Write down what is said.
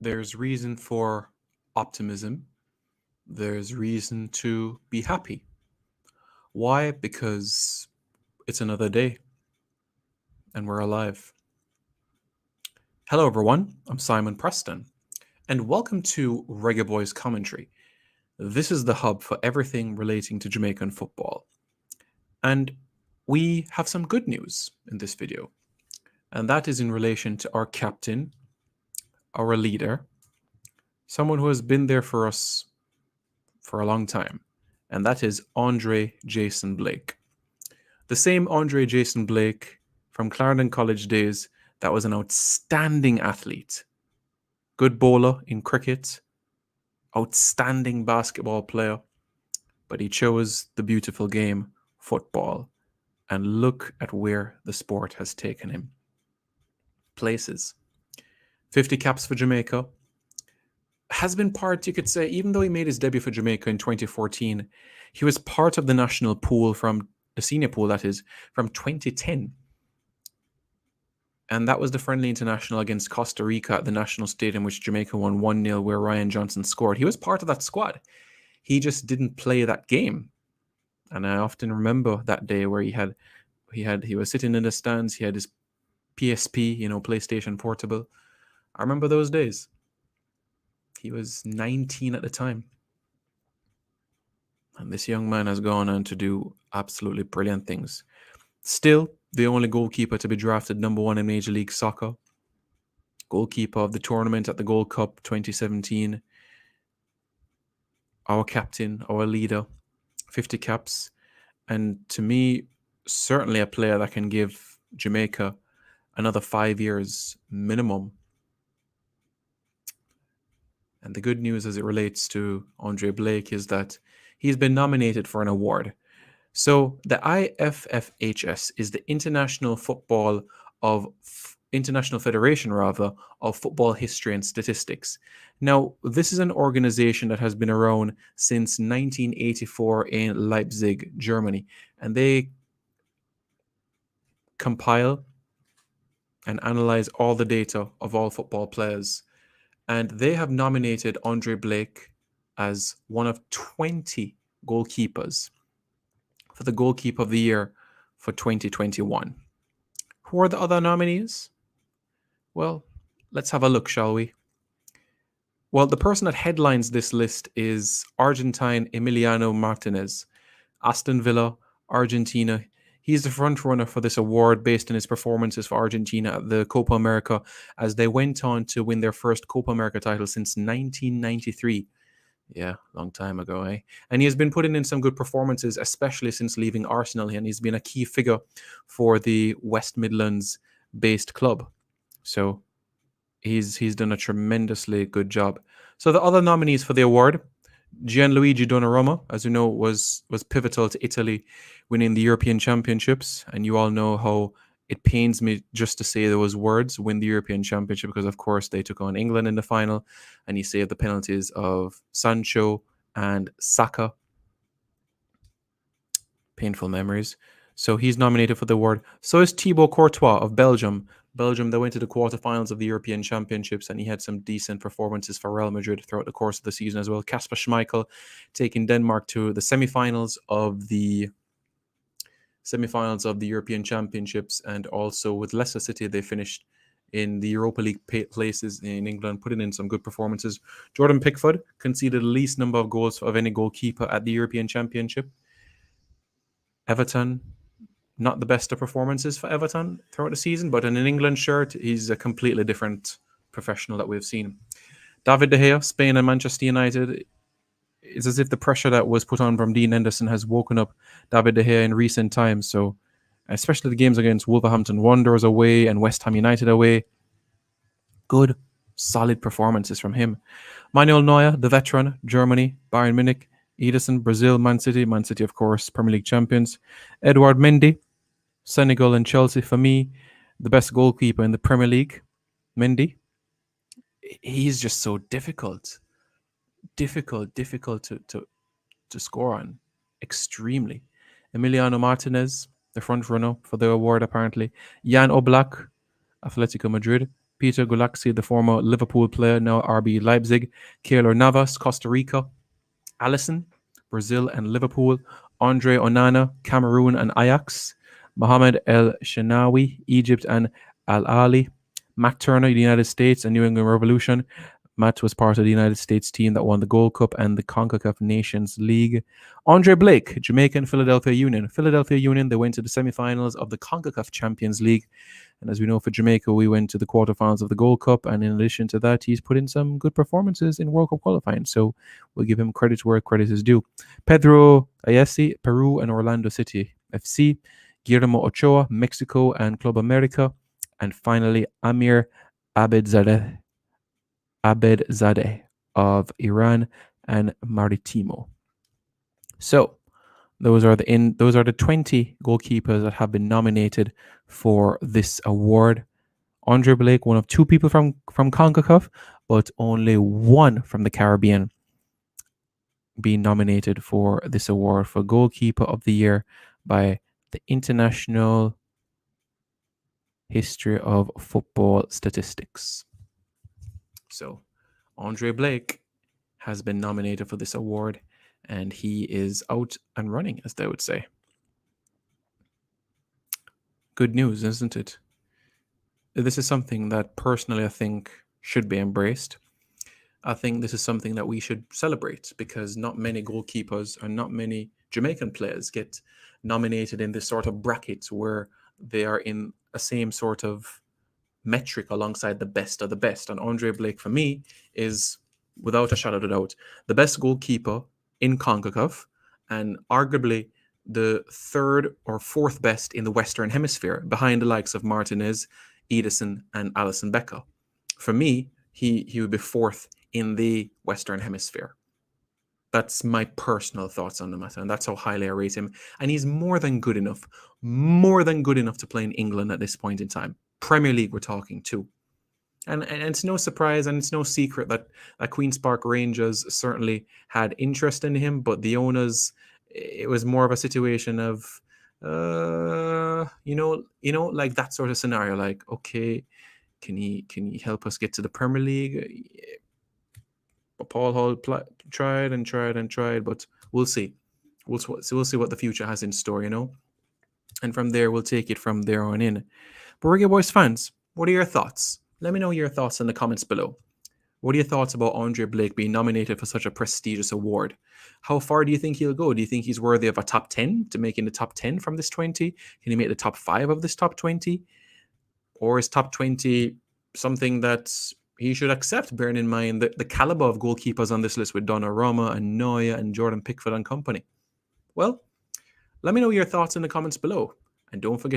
There's reason for optimism. There's reason to be happy. Why? Because it's another day and we're alive. Hello, everyone. I'm Simon Preston, and welcome to Reggae Boyz Commentary. This is the hub for everything relating to Jamaican football. And we have some good news in this video, and that is in relation to our captain, our leader, someone who has been there for us for a long time, and that is Andre Jason Blake. The same Andre Jason Blake from Clarendon College days that was an outstanding athlete, good bowler in cricket, outstanding basketball player, but he chose the beautiful game, football, and look at where the sport has taken him. Places. 50 caps for Jamaica. Has been part, you could say, even though he made his debut for Jamaica in 2014, he was part of the national pool from the senior pool, that is, from 2010. And that was the friendly international against Costa Rica at the National Stadium, which Jamaica won 1-0, where Ryan Johnson scored. He was part of that squad. He just didn't play that game. And I often remember that day where he was sitting in the stands, he had his PSP, PlayStation Portable. I remember those days. He was 19 at the time. And this young man has gone on to do absolutely brilliant things. Still, the only goalkeeper to be drafted number 1 in Major League Soccer. Goalkeeper of the tournament at the Gold Cup 2017. Our captain, our leader, 50 caps. And to me, certainly a player that can give Jamaica another 5 years minimum. And the good news as it relates to Andre Blake is that he's been nominated for an award. So the IFFHS is the International Federation of Football History and Statistics. Now, this is an organization that has been around since 1984 in Leipzig, Germany, and they compile and analyze all the data of all football players. And they have nominated Andre Blake as one of 20 goalkeepers for the Goalkeeper of the Year for 2021. Who are the other nominees? Well, let's have a look, shall we? Well, the person that headlines this list is Argentine Emiliano Martinez, Aston Villa, Argentina. He's the front runner for this award based on his performances for Argentina at the Copa America, as they went on to win their first Copa America title since 1993. Yeah, long time ago, eh? And he has been putting in some good performances, especially since leaving Arsenal, and he's been a key figure for the West Midlands-based club. So he's done a tremendously good job. So the other nominees for the award: Gianluigi Donnarumma, as you know, was pivotal to Italy winning the European Championships. And you all know how it pains me just to say those words, win the European Championship, because, of course, they took on England in the final, and he saved the penalties of Sancho and Saka. Painful memories. So he's nominated for the award. So is Thibaut Courtois of Belgium. Belgium, they went to the quarterfinals of the European Championships, and he had some decent performances for Real Madrid throughout the course of the season as well. Kasper Schmeichel taking Denmark to the semifinals of the European Championships, and also with Leicester City, they finished in the Europa League places in England, putting in some good performances. Jordan Pickford conceded the least number of goals of any goalkeeper at the European Championship. Everton, not the best of performances for Everton throughout the season, but in an England shirt, he's a completely different professional that we've seen. David De Gea, Spain and Manchester United. It's as if the pressure that was put on from Dean Henderson has woken up David De Gea in recent times. So, especially the games against Wolverhampton Wanderers away and West Ham United away, good, solid performances from him. Manuel Neuer, the veteran, Germany, Bayern Munich, Ederson, Brazil, Man City, of course, Premier League champions. Edouard Mendy, Senegal and Chelsea. For me, the best goalkeeper in the Premier League, Mendy. He's just so difficult to score on. Extremely. Emiliano Martinez, the front runner for the award, apparently. Jan Oblak, Atletico Madrid. Peter Gulaxi, the former Liverpool player, now RB Leipzig. Keylor Navas, Costa Rica. Alisson, Brazil and Liverpool. Andre Onana, Cameroon and Ajax. Mohamed El Shenawi, Egypt and Al Ahly. Matt Turner, the United States and New England Revolution. Matt was part of the United States team that won the Gold Cup and the CONCACAF Nations League. Andre Blake, Jamaican Philadelphia Union. Philadelphia Union, they went to the semifinals of the CONCACAF Champions League. And as we know, for Jamaica, we went to the quarterfinals of the Gold Cup. And in addition to that, he's put in some good performances in World Cup qualifying. So we'll give him credit where credit is due. Pedro Ayesi, Peru and Orlando City FC. Guillermo Ochoa, Mexico and Club America. And finally, Amir Abedzadeh of Iran and Maritimo. So those are the 20 goalkeepers that have been nominated for this award. Andre Blake, one of two people from CONCACAF, but only one from the Caribbean being nominated for this award for Goalkeeper of the Year by the International History of Football Statistics. So Andre Blake has been nominated for this award, and he is out and running, as they would say. Good news, isn't it? This is something that personally I think should be embraced. I think this is something that we should celebrate because not many goalkeepers or not many Jamaican players get nominated in this sort of bracket where they are in a same sort of metric alongside the best of the best. And Andre Blake, for me, is, without a shadow of a doubt, the best goalkeeper in CONCACAF and arguably the third or fourth best in the Western Hemisphere, behind the likes of Martinez, Edison, and Alisson Becker. For me, he would be fourth in the Western Hemisphere. That's my personal thoughts on the matter, and that's how highly I rate him. And he's more than good enough to play in England at this point in time. Premier League we're talking too. And it's no surprise and it's no secret that Queen's Park Rangers certainly had interest in him, but the owners, it was more of a situation of, like that sort of scenario, like, okay, can he help us get to the Premier League? But Paul Hall tried, but we'll see. We'll see what the future has in store, and from there we'll take it from there on in. But Reggae Boyz fans, what are your thoughts? Let me know your thoughts in the comments below. What are your thoughts about Andre Blake being nominated for such a prestigious award? How far do you think he'll go? Do you think he's worthy of a top 10 to make in the top 10 from this 20? Can he make the top 5 of this top 20? Or is top 20 something that he should accept, bearing in mind the caliber of goalkeepers on this list with Donnarumma and Neuer and Jordan Pickford and company? Well, let me know your thoughts in the comments below. And don't forget